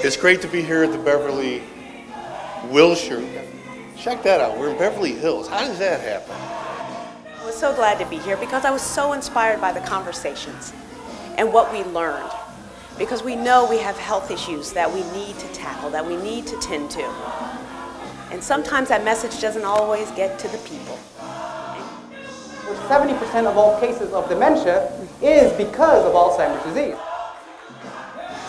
It's great to be here at the Beverly Wilshire. Check that out, we're in Beverly Hills. How does that happen? I was so glad to be here because I was so inspired by the conversations and what we learned. Because we know we have health issues that we need to tackle, that we need to tend to. And sometimes that message doesn't always get to the people. 70% of all cases of dementia is because of Alzheimer's disease.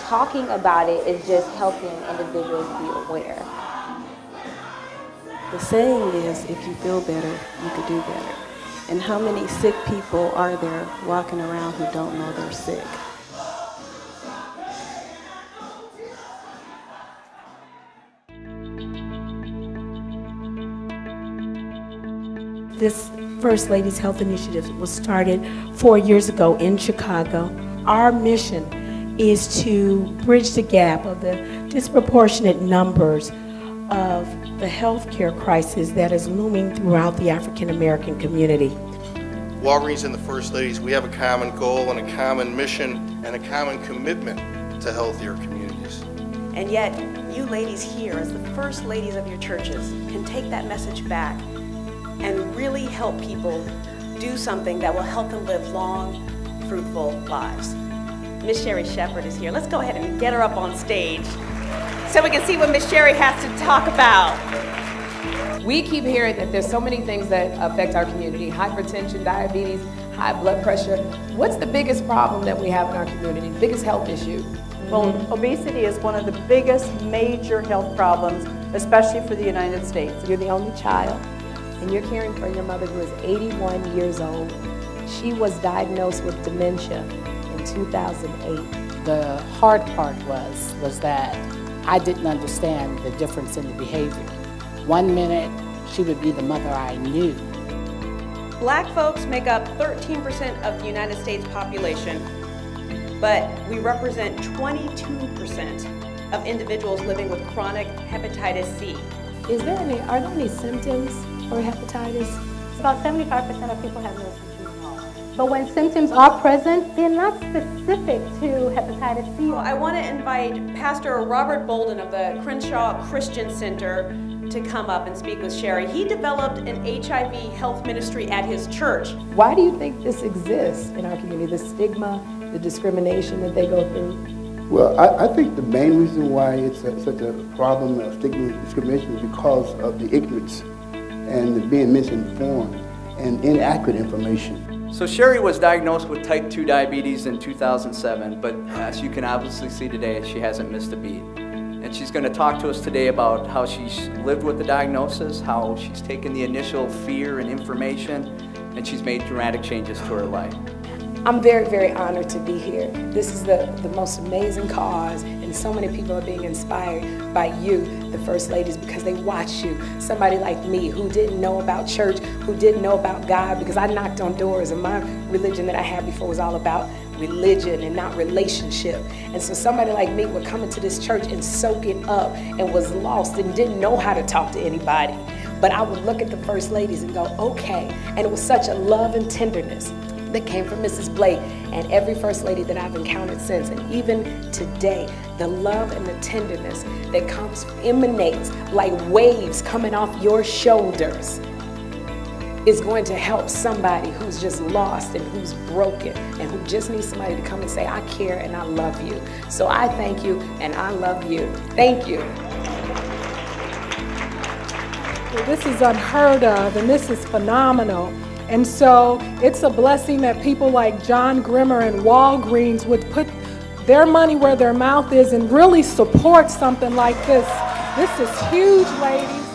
Talking about it is just helping individuals be aware. The saying is, if you feel better, you could do better. And how many sick people are there walking around who don't know they're sick? This First Ladies Health Initiative was started 4 years ago in Chicago. Our mission is to bridge the gap of the disproportionate numbers of the healthcare crisis that is looming throughout the African American community. Walgreens and the First Ladies, we have a common goal and a common mission and a common commitment to healthier communities. And yet, you ladies here, as the First Ladies of your churches, can take that message back and really help people do something that will help them live long, fruitful lives. Miss Sherry Shepherd is here. Let's go ahead and get her up on stage so we can see what Miss Sherry has to talk about. We keep hearing that there's so many things that affect our community: hypertension, diabetes, high blood pressure. What's the biggest problem that we have in our community, the biggest health issue? Well, obesity is one of the biggest major health problems, especially for the United States. You're the only child, and you're caring for your mother who is 81 years old. She was diagnosed with dementia in 2008. The hard part was that I didn't understand the difference in the behavior. 1 minute, she would be the mother I knew. Black folks make up 13% of the United States population, but we represent 22% of individuals living with chronic hepatitis C. Are there any symptoms for hepatitis? About 75% of people have no symptoms at all. But when symptoms are present, they're not specific to hepatitis C. I want to invite Pastor Robert Bolden of the Crenshaw Christian Center to come up and speak with Sherry. He developed an HIV health ministry at his church. Why do you think this exists in our community, the stigma, the discrimination that they go through? Well, I think the main reason why it's such a problem of stigma and discrimination is because of the ignorance and being misinformed and inaccurate information. So Sherry was diagnosed with type 2 diabetes in 2007, but as you can obviously see today, she hasn't missed a beat. And she's going to talk to us today about how she's lived with the diagnosis, how she's taken the initial fear and information, and she's made dramatic changes to her life. I'm very, very honored to be here. This is the most amazing cause, and so many people are being inspired by you, the First Ladies, because they watch you. Somebody like me who didn't know about church, who didn't know about God, because I knocked on doors, and my religion that I had before was all about religion and not relationship. And so somebody like me would come into this church and soak it up and was lost and didn't know how to talk to anybody. But I would look at the First Ladies and go, okay. And it was such a love and tenderness that came from Mrs. Blake and every First Lady that I've encountered since. And even today, the love and the tenderness that emanates like waves coming off your shoulders is going to help somebody who's just lost and who's broken and who just needs somebody to come and say, I care and I love you. So I thank you and I love you. Thank you. Well, this is unheard of, and this is phenomenal. And so it's a blessing that people like John Grimmer and Walgreens would put their money where their mouth is and really support something like this. This is huge, ladies.